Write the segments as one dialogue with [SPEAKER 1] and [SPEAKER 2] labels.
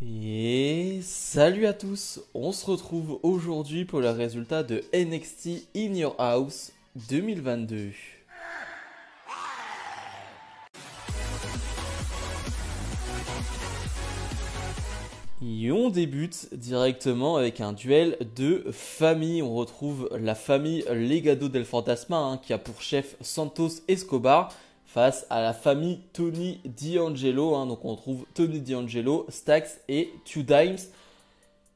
[SPEAKER 1] Et salut à tous, on se retrouve aujourd'hui pour le résultat de NXT In Your House 2022. Et on débute directement avec un duel de famille. On retrouve la famille Legado del Fantasma qui a pour chef Santos Escobar face à la famille Tony D'Angelo. Donc on retrouve Tony D'Angelo, Stax et Two Dimes.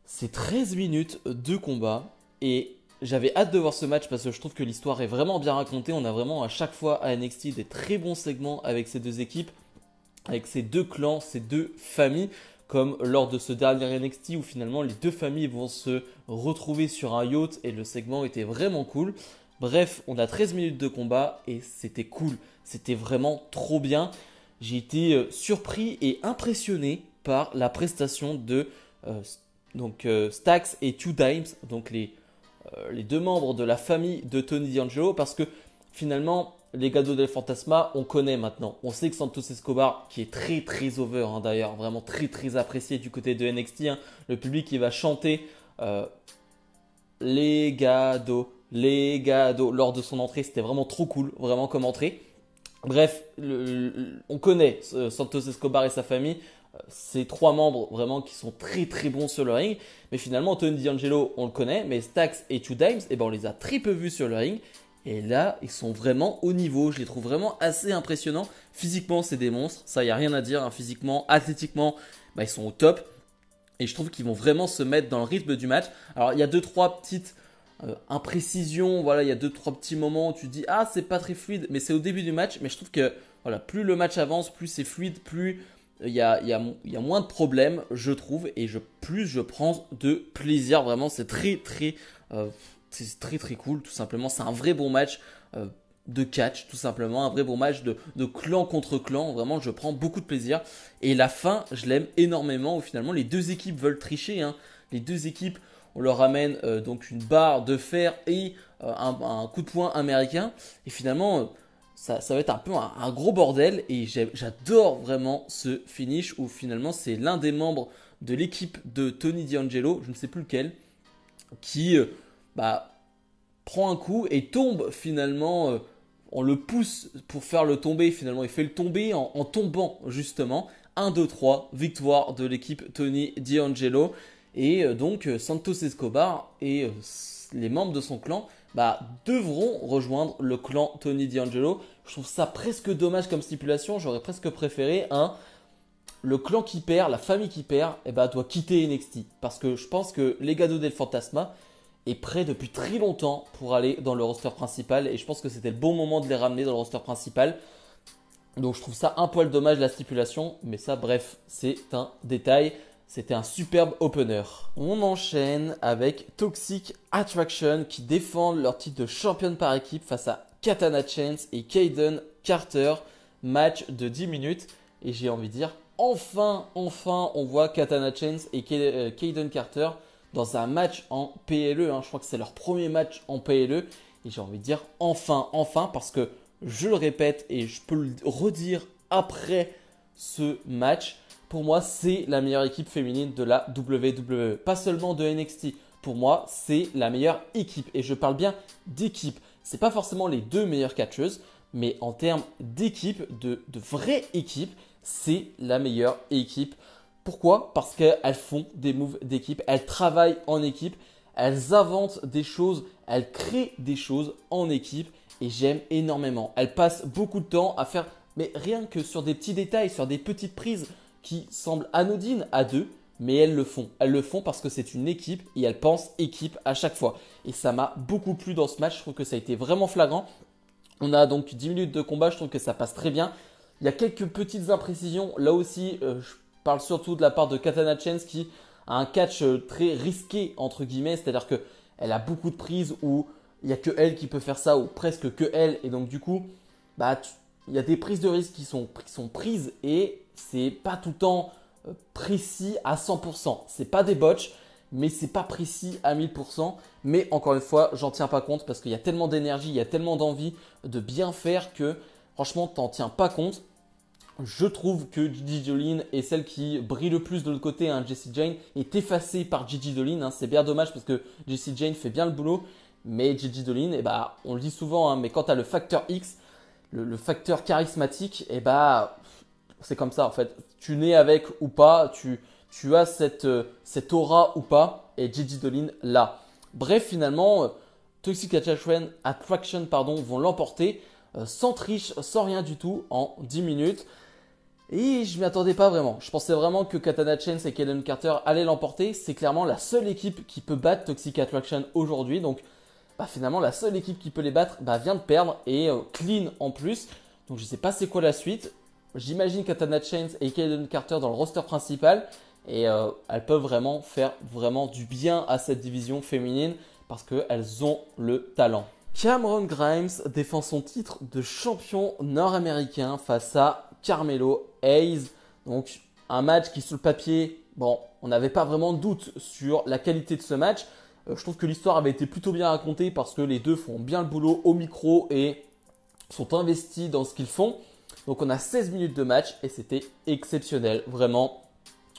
[SPEAKER 1] C'est 13 minutes de combat et j'avais hâte de voir ce match parce que je trouve que l'histoire est vraiment bien racontée. On a vraiment à chaque fois à NXT des très bons segments avec ces deux équipes, avec ces deux clans, ces deux familles, comme lors de ce dernier NXT où finalement les deux familles vont se retrouver sur un yacht et le segment était vraiment cool. Bref, on a 13 minutes de combat et c'était cool, c'était vraiment trop bien. J'ai été surpris et impressionné par la prestation de Stax et Two Dimes, donc les deux membres de la famille de Tony D'Angelo, parce que finalement, les Legado del Fantasma, on connaît maintenant. On sait que Santos Escobar, qui est très très over d'ailleurs, vraiment très très apprécié du côté de NXT, le public qui va chanter Legado, Legado lors de son entrée, c'était vraiment trop cool, vraiment comme entrée. Bref, on connaît Santos Escobar et sa famille. Ces trois membres vraiment qui sont très très bons sur le ring. Mais finalement, Tony D'Angelo, on le connaît. Mais Stax et Two Dimes, on les a très peu vus sur le ring. Et là, ils sont vraiment au niveau. Je les trouve vraiment assez impressionnants. Physiquement, c'est des monstres. Ça, il n'y a rien à dire. Physiquement, athlétiquement, ils sont au top. Et je trouve qu'ils vont vraiment se mettre dans le rythme du match. Alors, il y a 2-3 petites imprécisions. Voilà, il y a 2-3 petits moments où tu te dis, ah, c'est pas très fluide. Mais c'est au début du match. Mais je trouve que voilà, plus le match avance, plus c'est fluide, plus il y a moins de problèmes, je trouve, et plus je prends de plaisir. Vraiment, c'est très très cool, tout simplement. C'est un vrai bon match de catch, tout simplement. Un vrai bon match de clan contre clan. Vraiment, je prends beaucoup de plaisir. Et la fin, je l'aime énormément, où finalement, les deux équipes veulent tricher. Les deux équipes, on leur amène donc une barre de fer et un coup de poing américain. Et finalement, ça va être un peu un gros bordel et j'adore vraiment ce finish où finalement c'est l'un des membres de l'équipe de Tony D'Angelo, je ne sais plus lequel, qui prend un coup et tombe finalement. On le pousse pour faire le tomber, finalement il fait le tomber en tombant justement. 1, 2, 3, victoire de l'équipe Tony D'Angelo. Et donc Santos Escobar et les membres de son clan devront rejoindre le clan Tony D'Angelo. Je trouve ça presque dommage comme stipulation. J'aurais presque préféré le clan qui perd, la famille qui perd, doit quitter NXT. Parce que je pense que Legado del Fantasma est prêt depuis très longtemps pour aller dans le roster principal. Et je pense que c'était le bon moment de les ramener dans le roster principal. Donc je trouve ça un poil dommage la stipulation. Mais ça, bref, c'est un détail. C'était un superbe opener. On enchaîne avec Toxic Attraction qui défendent leur titre de championne par équipe face à Katana Chance et Kayden Carter. Match de 10 minutes. Et j'ai envie de dire, enfin, on voit Katana Chance et Kayden Carter dans un match en PLE. Je crois que c'est leur premier match en PLE. Et j'ai envie de dire, enfin, parce que je le répète et je peux le redire après ce match. Pour moi, c'est la meilleure équipe féminine de la WWE. Pas seulement de NXT. Pour moi, c'est la meilleure équipe. Et je parle bien d'équipe. Ce n'est pas forcément les deux meilleures catcheuses. Mais en termes d'équipe, de vraie équipe, c'est la meilleure équipe. Pourquoi? Parce qu'elles font des moves d'équipe. Elles travaillent en équipe. Elles inventent des choses. Elles créent des choses en équipe. Et j'aime énormément. Elles passent beaucoup de temps à faire, mais rien que sur des petits détails, sur des petites prises qui semblent anodines à deux, mais elles le font. Elles le font parce que c'est une équipe et elles pensent équipe à chaque fois. Et ça m'a beaucoup plu dans ce match. Je trouve que ça a été vraiment flagrant. On a donc 10 minutes de combat. Je trouve que ça passe très bien. Il y a quelques petites imprécisions. Là aussi, je parle surtout de la part de Katana Chance qui a un catch très risqué, entre guillemets. C'est-à-dire qu'elle a beaucoup de prises où il n'y a que elle qui peut faire ça ou presque que elle. Et donc du coup, il y a des prises de risque qui sont prises et c'est pas tout le temps précis à 100%. C'est pas des botches, mais c'est pas précis à 1000%. Mais encore une fois, j'en tiens pas compte parce qu'il y a tellement d'énergie, il y a tellement d'envie de bien faire que franchement, t'en tiens pas compte. Je trouve que Gigi Dolin est celle qui brille le plus de l'autre côté. Hein. Jessie Jane est effacée par Gigi Dolin. Hein. C'est bien dommage parce que Jessie Jane fait bien le boulot. Mais Gigi Dolin, eh bah, on le dit souvent, hein, mais quand tu as le facteur X, le facteur charismatique, eh bah, c'est comme ça en fait. Tu nais avec ou pas, tu as cette aura ou pas. Et Gigi Dolin là. Bref, finalement, Toxic Attraction vont l'emporter sans triche, sans rien du tout, en 10 minutes. Et je m'y attendais pas vraiment. Je pensais vraiment que Katana Chance et Kayden Carter allaient l'emporter. C'est clairement la seule équipe qui peut battre Toxic Attraction aujourd'hui. Donc finalement, la seule équipe qui peut les battre vient de perdre et clean en plus. Donc je sais pas c'est quoi la suite. J'imagine Katana Chance et Kayden Carter dans le roster principal. Et elles peuvent vraiment faire vraiment du bien à cette division féminine parce qu'elles ont le talent. Cameron Grimes défend son titre de champion nord-américain face à Carmelo Hayes. Donc un match qui sur le papier, bon, on n'avait pas vraiment de doute sur la qualité de ce match. Je trouve que l'histoire avait été plutôt bien racontée parce que les deux font bien le boulot au micro et sont investis dans ce qu'ils font. Donc on a 16 minutes de match et c'était exceptionnel, vraiment.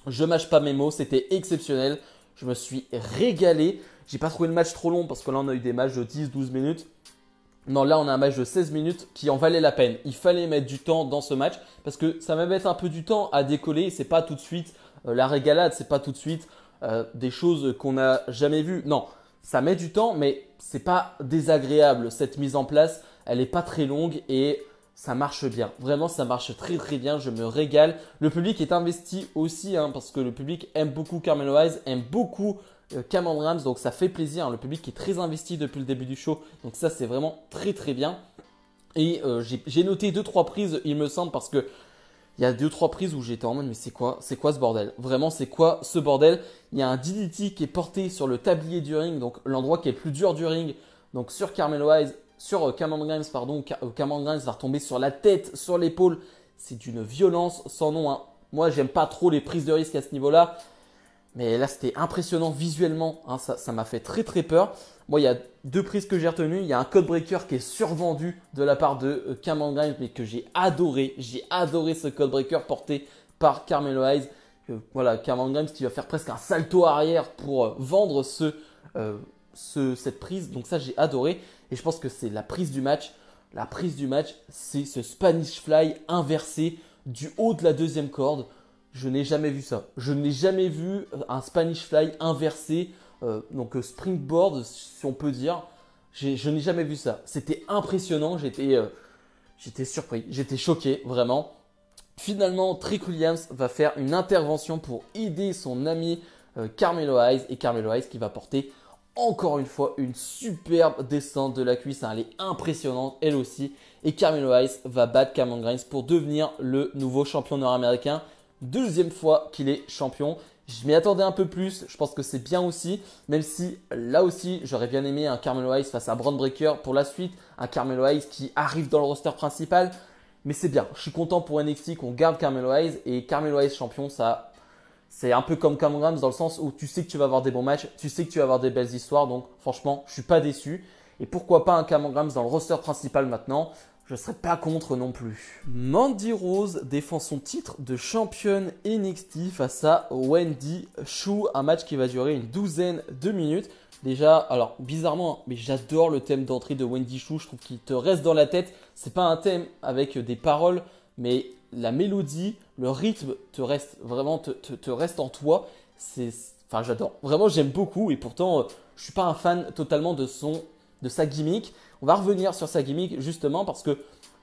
[SPEAKER 1] Je mâche pas mes mots, c'était exceptionnel. Je me suis régalé. J'ai pas trouvé le match trop long parce que là on a eu des matchs de 10-12 minutes. Non, là on a un match de 16 minutes qui en valait la peine. Il fallait mettre du temps dans ce match parce que ça va mettre un peu du temps à décoller. C'est pas tout de suite la régalade, c'est pas tout de suite des choses qu'on n'a jamais vues. Non, ça met du temps, mais c'est pas désagréable. Cette mise en place, elle est pas très longue et ça marche bien. Vraiment, ça marche très très bien. Je me régale. Le public est investi aussi parce que le public aime beaucoup Carmelo Hayes, aime beaucoup Cameron Grimes. Donc ça fait plaisir. Le public est très investi depuis le début du show. Donc ça, c'est vraiment très très bien. Et j'ai noté 2-3 prises, il me semble, parce que il y a 2-3 prises où j'étais en mode mais c'est quoi ce bordel? Vraiment, c'est quoi ce bordel? Il y a un DDT qui est porté sur le tablier du ring, donc l'endroit qui est le plus dur du ring. Donc sur Carmelo Hayes. Sur Cameron Grimes, Cameron Grimes va retomber sur la tête, sur l'épaule. C'est d'une violence sans nom. Moi, j'aime pas trop les prises de risque à ce niveau-là. Mais là, c'était impressionnant visuellement. Ça m'a fait très très peur. Moi, il y a 2 prises que j'ai retenues. Il y a un code breaker qui est survendu de la part de Cameron Grimes, mais que j'ai adoré. J'ai adoré ce code breaker porté par Carmelo Hayes. Voilà, Cameron Grimes qui va faire presque un salto arrière pour vendre cette prise. Donc ça, j'ai adoré. Et je pense que c'est la prise du match. La prise du match, c'est ce Spanish Fly inversé du haut de la deuxième corde. Je n'ai jamais vu ça. Je n'ai jamais vu un Spanish Fly inversé, donc springboard, si on peut dire. Je n'ai jamais vu ça. C'était impressionnant. J'étais surpris. J'étais choqué, vraiment. Finalement, Trick Williams va faire une intervention pour aider son ami Carmelo Hayes. Et Carmelo Hayes qui va porter encore une fois une superbe descente de la cuisse. Elle est impressionnante elle aussi. Et Carmelo Hayes va battre Cameron Grimes pour devenir le nouveau champion nord-américain. Deuxième fois qu'il est champion. Je m'y attendais un peu plus. Je pense que c'est bien aussi. Même si là aussi j'aurais bien aimé un Carmelo Hayes face à Bron Breakker pour la suite. Un Carmelo Hayes qui arrive dans le roster principal. Mais c'est bien. Je suis content pour NXT qu'on garde Carmelo Hayes. Et Carmelo Hayes champion, ça... C'est un peu comme Cameron Grimes dans le sens où tu sais que tu vas avoir des bons matchs, tu sais que tu vas avoir des belles histoires. Donc franchement, je suis pas déçu. Et pourquoi pas un Cameron Grimes dans le roster principal maintenant? Je ne serais pas contre non plus. Mandy Rose défend son titre de championne NXT face à Wendy Choo. Un match qui va durer une douzaine de minutes. Déjà, alors bizarrement, mais j'adore le thème d'entrée de Wendy Choo. Je trouve qu'il te reste dans la tête. C'est pas un thème avec des paroles, mais la mélodie, le rythme te reste vraiment te reste en toi. Enfin, j'adore. Vraiment, j'aime beaucoup et pourtant, je suis pas un fan totalement de sa gimmick. On va revenir sur sa gimmick justement parce que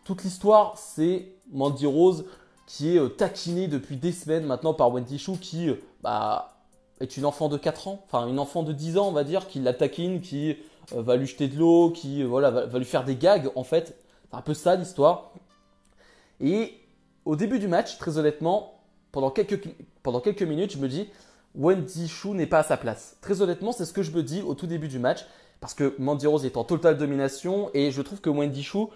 [SPEAKER 1] toute l'histoire, c'est Mandy Rose qui est taquinée depuis des semaines maintenant par Wendy Choo qui est une enfant de 4 ans, enfin une enfant de 10 ans on va dire, qui la taquine, qui va lui jeter de l'eau, qui va lui faire des gags en fait. C'est un peu ça l'histoire. Et au début du match, très honnêtement, pendant quelques minutes, je me dis Wendy Choo n'est pas à sa place. Très honnêtement, c'est ce que je me dis au tout début du match parce que Mandy Rose est en totale domination et je trouve que Wendy Choo,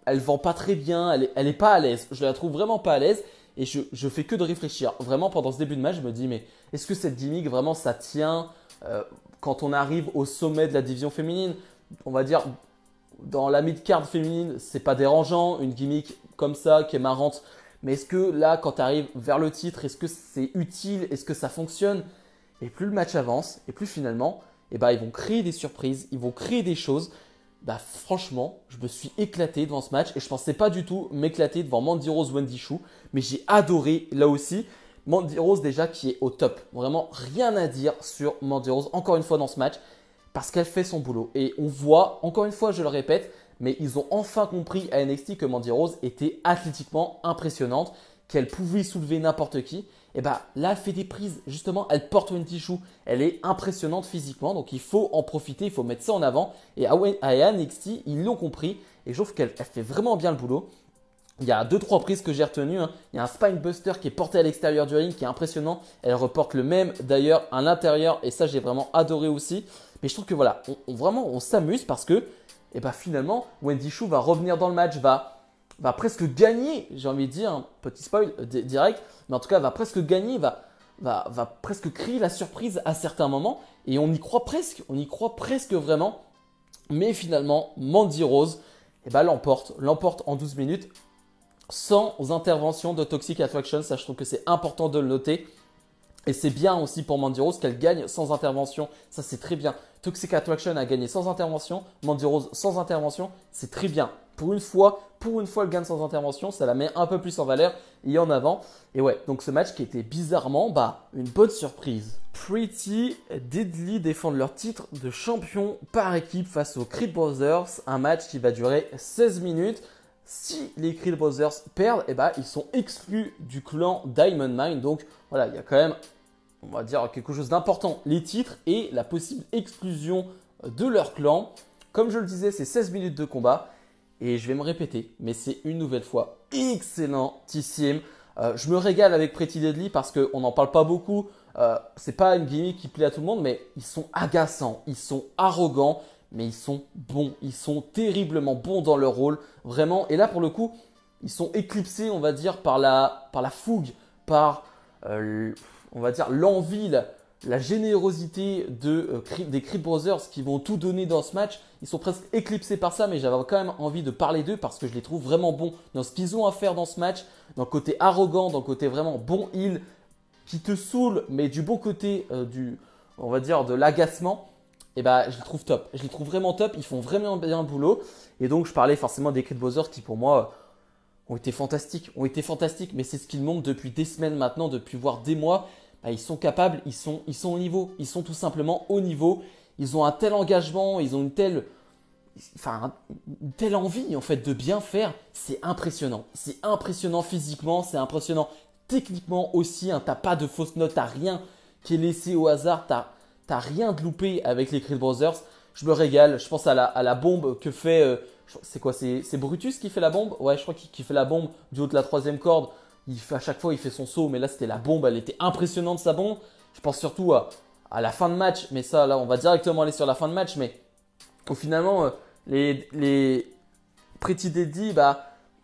[SPEAKER 1] elle vend pas très bien, elle est pas à l'aise. Je la trouve vraiment pas à l'aise et je fais que de réfléchir. Vraiment, pendant ce début de match, je me dis mais est-ce que cette gimmick vraiment ça tient quand on arrive au sommet de la division féminine? On va dire dans la mid-card féminine, c'est pas dérangeant, une gimmick comme ça qui est marrante. mais est-ce que là, quand tu arrives vers le titre, est-ce que c'est utile? Est-ce que ça fonctionne? Et plus le match avance, et plus finalement, eh ben, ils vont créer des surprises, ils vont créer des choses. Bah, franchement, je me suis éclaté devant ce match et je pensais pas du tout m'éclater devant Mandy Rose Wendy Choo, mais j'ai adoré là aussi. Mandy Rose déjà qui est au top. Vraiment rien à dire sur Mandy Rose encore une fois dans ce match parce qu'elle fait son boulot. Et on voit, encore une fois je le répète, mais ils ont enfin compris à NXT que Mandy Rose était athlétiquement impressionnante, qu'elle pouvait soulever n'importe qui. Et bah là elle fait des prises, justement elle porte Wendy Choo, elle est impressionnante physiquement, donc il faut en profiter, il faut mettre ça en avant. Et à NXT ils l'ont compris et je trouve qu'elle fait vraiment bien le boulot. Il y a 2-3 prises que j'ai retenues. Il y a un Spinebuster qui est porté à l'extérieur du ring qui est impressionnant. Elle reporte le même d'ailleurs à l'intérieur et ça j'ai vraiment adoré aussi. Mais je trouve que voilà, vraiment on s'amuse parce que finalement Wendy Choo va revenir dans le match, va presque gagner, j'ai envie de dire, un petit spoil direct, mais en tout cas va presque gagner, va presque créer la surprise à certains moments et on y croit presque vraiment. Mais finalement Mandy Rose l'emporte en 12 minutes. Sans intervention de Toxic Attraction, ça je trouve que c'est important de le noter. Et c'est bien aussi pour Mandy Rose qu'elle gagne sans intervention, ça c'est très bien. Toxic Attraction a gagné sans intervention, Mandy Rose sans intervention, c'est très bien. Pour une fois, elle gagne sans intervention, ça la met un peu plus en valeur et en avant. Et ouais, donc ce match qui était bizarrement une bonne surprise. Pretty Deadly défendent leur titre de champion par équipe face aux Creed Brothers, un match qui va durer 16 minutes. Si les Creed Brothers perdent, ils sont exclus du clan Diamond Mine. Donc voilà, il y a quand même, on va dire, quelque chose d'important. Les titres et la possible exclusion de leur clan. Comme je le disais, c'est 16 minutes de combat. Et je vais me répéter, mais c'est une nouvelle fois excellentissime. Je me régale avec Pretty Deadly parce qu'on n'en parle pas beaucoup. C'est pas une gimmick qui plaît à tout le monde, mais ils sont agaçants, ils sont arrogants. Mais ils sont bons, ils sont terriblement bons dans leur rôle, vraiment. Et là, pour le coup, ils sont éclipsés, on va dire, par la fougue, par, on va dire, l'envie, la générosité des Creed Brothers qui vont tout donner dans ce match. Ils sont presque éclipsés par ça, mais j'avais quand même envie de parler d'eux parce que je les trouve vraiment bons dans ce qu'ils ont à faire dans ce match, dans le côté arrogant, dans le côté vraiment bon heel, qui te saoule, mais du bon côté on va dire, de l'agacement. Je les trouve top. Je les trouve vraiment top. Ils font vraiment bien le boulot. Et donc, je parlais forcément des Creed Brothers qui, pour moi, ont été fantastiques. Mais c'est ce qu'ils montrent depuis des semaines maintenant, depuis voire des mois. Ils sont capables, ils sont au niveau. Ils sont tout simplement au niveau. Ils ont un tel engagement, ils ont une telle envie en fait de bien faire. C'est impressionnant. C'est impressionnant physiquement, c'est impressionnant techniquement aussi. T'as pas de fausses notes, t'as rien qui est laissé au hasard. T'as rien de loupé avec les Creed Brothers. Je me régale. Je pense à la bombe que fait. C'est quoi? C'est Brutus qui fait la bombe? Ouais, je crois qu'il fait la bombe du haut de la troisième corde. À chaque fois, il fait son saut. Mais là, c'était la bombe. Elle était impressionnante, sa bombe. Je pense surtout à la fin de match. Mais ça, là, on va directement aller sur la fin de match. Mais finalement, les Pretty Deadly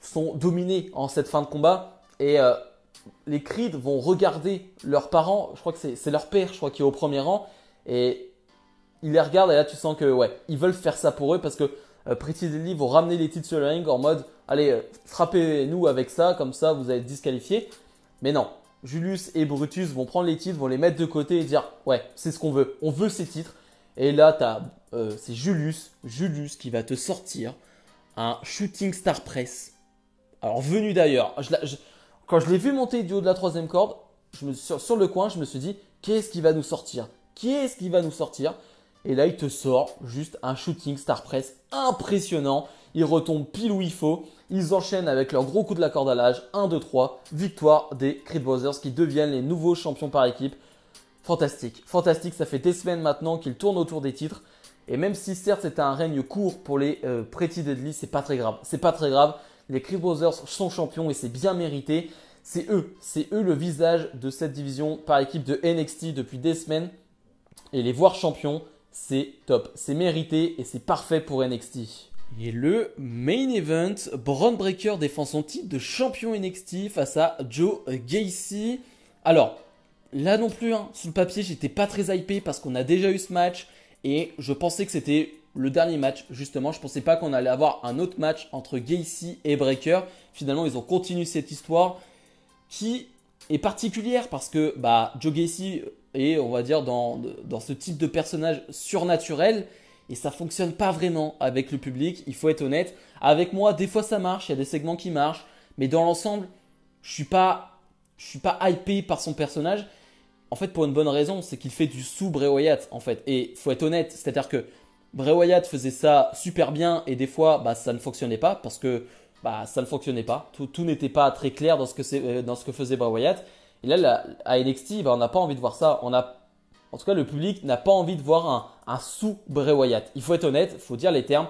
[SPEAKER 1] sont dominés en cette fin de combat. Et les Creed vont regarder leurs parents. Je crois que c'est leur père, je crois, qui est au premier rang. Et ils les regardent et là tu sens que ils veulent faire ça pour eux parce que Pretty Deadly vont ramener les titres sur le ring en mode allez frappez-nous avec ça, comme ça vous allez être disqualifiés. Mais non, Julius et Brutus vont prendre les titres, vont les mettre de côté et dire ouais c'est ce qu'on veut, on veut ces titres. Et là c'est Julius qui va te sortir un Shooting Star Press. Alors venu d'ailleurs, quand je l'ai vu monter du haut de la troisième corde, sur le coin je me suis dit qu'est-ce qui va nous sortir? Et là, il te sort juste un Shooting Star Press impressionnant. Il retombe pile où il faut. Ils enchaînent avec leur gros coup de la corde à l'âge. 1, 2, 3. Victoire des Creed Brothers qui deviennent les nouveaux champions par équipe. Fantastique. Fantastique. Ça fait des semaines maintenant qu'ils tournent autour des titres. Et même si certes c'était un règne court pour les Pretty Deadly, c'est pas très grave. Les Creed Brothers sont champions et c'est bien mérité. C'est eux le visage de cette division par équipe de NXT depuis des semaines. Et les voir champions, c'est top. C'est mérité et c'est parfait pour NXT. Et le main event, Bron Breakker défend son titre de champion NXT face à Joe Gacy. Alors, là non plus, sur le papier, j'étais pas très hypé parce qu'on a déjà eu ce match. Et je pensais que c'était le dernier match, justement. Je pensais pas qu'on allait avoir un autre match entre Gacy et Breakker. Finalement, ils ont continué cette histoire. qui est particulière parce que Joe Gacy est, on va dire, dans ce type de personnage surnaturel et ça fonctionne pas vraiment avec le public, il faut être honnête. Avec moi, des fois ça marche, il y a des segments qui marchent, mais dans l'ensemble, je suis pas hypé par son personnage. En fait, pour une bonne raison, c'est qu'il fait du sous Bray Wyatt, en fait. Et faut être honnête, c'est-à-dire que Bray Wyatt faisait ça super bien et des fois, ça ne fonctionnait pas parce que ça ne fonctionnait pas. Tout n'était pas très clair dans ce que faisait Bray Wyatt. Et là, à NXT, on n'a pas envie de voir ça. En tout cas, le public n'a pas envie de voir un sous Bray Wyatt. Il faut être honnête, il faut dire les termes.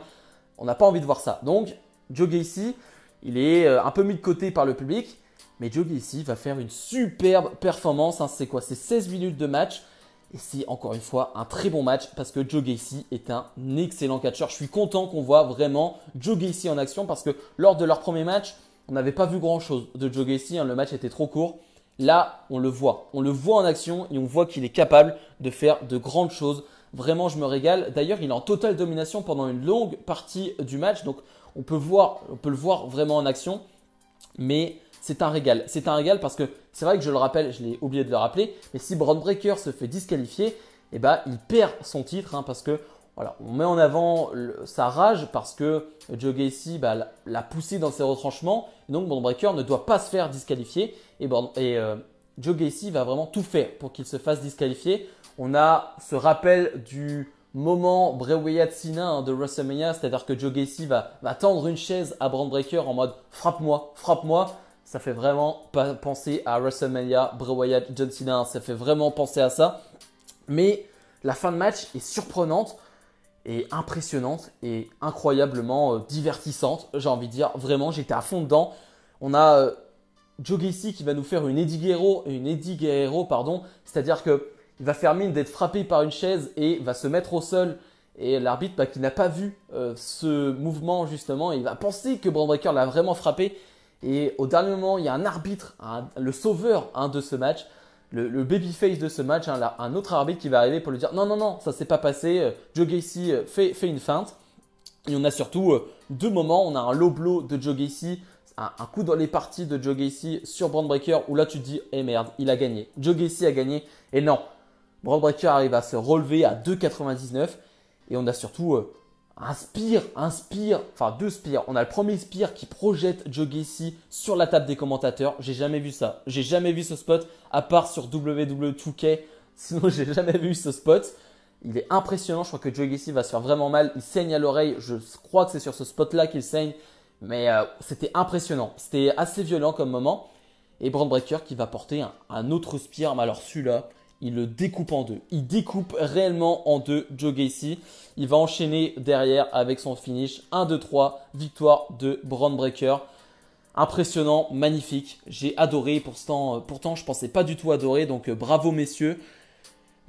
[SPEAKER 1] On n'a pas envie de voir ça. Donc, Joe Gacy, il est un peu mis de côté par le public. Mais Joe Gacy va faire une superbe performance. C'est quoi? C'est 16 minutes de match. Et c'est encore une fois un très bon match parce que Joe Gacy est un excellent catcheur. Je suis content qu'on voit vraiment Joe Gacy en action parce que lors de leur premier match, on n'avait pas vu grand chose de Joe Gacy. Le match était trop court. Là, on le voit. On le voit en action et on voit qu'il est capable de faire de grandes choses. Vraiment, je me régale. D'ailleurs, il est en totale domination pendant une longue partie du match. Donc, on peut le voir vraiment en action. Mais c'est un régal. C'est un régal parce que c'est vrai que je le rappelle, je l'ai oublié de le rappeler, mais si Bron Breakker se fait disqualifier, il perd son titre parce que voilà, on met en avant sa rage parce que Joe Gacy l'a poussé dans ses retranchements. Et donc Bron Breakker ne doit pas se faire disqualifier et Joe Gacy va vraiment tout faire pour qu'il se fasse disqualifier. On a ce rappel du moment Bray Wyatt Cena de WrestleMania, c'est-à-dire que Joe Gacy va tendre une chaise à Bron Breakker en mode frappe-moi, frappe-moi. Ça fait vraiment penser à WrestleMania, Bray Wyatt, John Cena. Ça fait vraiment penser à ça. Mais la fin de match est surprenante et impressionnante et incroyablement divertissante. J'ai envie de dire, vraiment, j'étais à fond dedans. On a Joe Gacy qui va nous faire une Eddie Guerrero, pardon. C'est-à-dire que il va faire mine d'être frappé par une chaise et va se mettre au sol. Et l'arbitre qui n'a pas vu ce mouvement justement, il va penser que Bron Breakker l'a vraiment frappé. Et au dernier moment, il y a un arbitre, le sauveur de ce match, le babyface de ce match, un autre arbitre qui va arriver pour lui dire non, ça s'est pas passé, Joe Gacy fait une feinte. Et on a surtout deux moments, on a un low blow de Joe Gacy, un coup dans les parties de Joe Gacy sur Bron Breakker où là tu te dis, merde, il a gagné, Joe Gacy a gagné. Et non, Bron Breakker arrive à se relever à 2,99 et on a surtout deux spears. On a le premier spear qui projette Joe Gacy sur la table des commentateurs. J'ai jamais vu ça. J'ai jamais vu ce spot à part sur WWE 2K. Sinon, j'ai jamais vu ce spot. Il est impressionnant. Je crois que Joe Gacy va se faire vraiment mal. Il saigne à l'oreille. Je crois que c'est sur ce spot-là qu'il saigne. Mais c'était impressionnant. C'était assez violent comme moment. Et Bron Breakker qui va porter un autre spear. Mais alors celui-là, il le découpe en deux. Il découpe réellement en deux Joe Gacy. Il va enchaîner derrière avec son finish. 1, 2, 3, victoire de Bron Breakker. Impressionnant, magnifique. J'ai adoré. Pourtant, je ne pensais pas du tout adorer. Donc, bravo messieurs.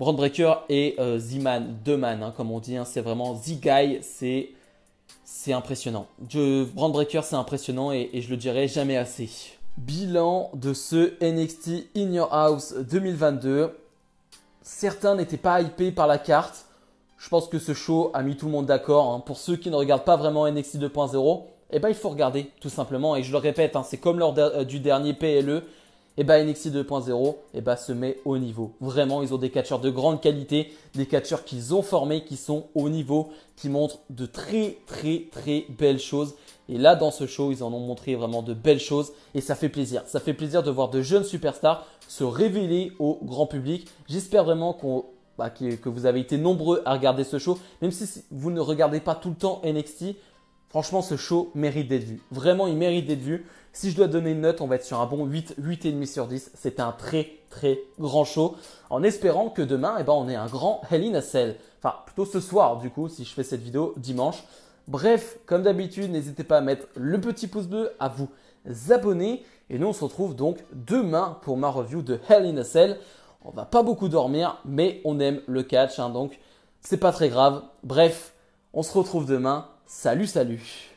[SPEAKER 1] Bron Breakker et Z-Man, deux man, comme on dit. C'est vraiment Z-Guy. C'est impressionnant. Bron Breakker, c'est impressionnant et je le dirai jamais assez. Bilan de ce NXT In Your House 2022. Certains n'étaient pas hypés par la carte. Je pense que ce show a mis tout le monde d'accord. Pour ceux qui ne regardent pas vraiment NXT 2.0, il faut regarder tout simplement. Et je le répète, c'est comme lors du dernier PLE. NXT 2.0 se met au niveau. Vraiment, ils ont des catcheurs de grande qualité, des catcheurs qu'ils ont formés, qui sont au niveau, qui montrent de très très très belles choses. Et là, dans ce show, ils en ont montré vraiment de belles choses et ça fait plaisir. Ça fait plaisir de voir de jeunes superstars se révéler au grand public. J'espère vraiment que vous avez été nombreux à regarder ce show. Même si vous ne regardez pas tout le temps NXT, franchement, ce show mérite d'être vu. Vraiment, il mérite d'être vu. Si je dois donner une note, on va être sur un bon 8, 8,5 sur 10. C'était un très très grand show. En espérant que demain, on ait un grand Hell in a Cell. Enfin, plutôt ce soir du coup, si je fais cette vidéo dimanche. Bref, comme d'habitude, n'hésitez pas à mettre le petit pouce bleu, à vous abonner. Et nous, on se retrouve donc demain pour ma review de Hell in a Cell. On va pas beaucoup dormir, mais on aime le catch, donc c'est pas très grave. Bref, on se retrouve demain. Salut, salut!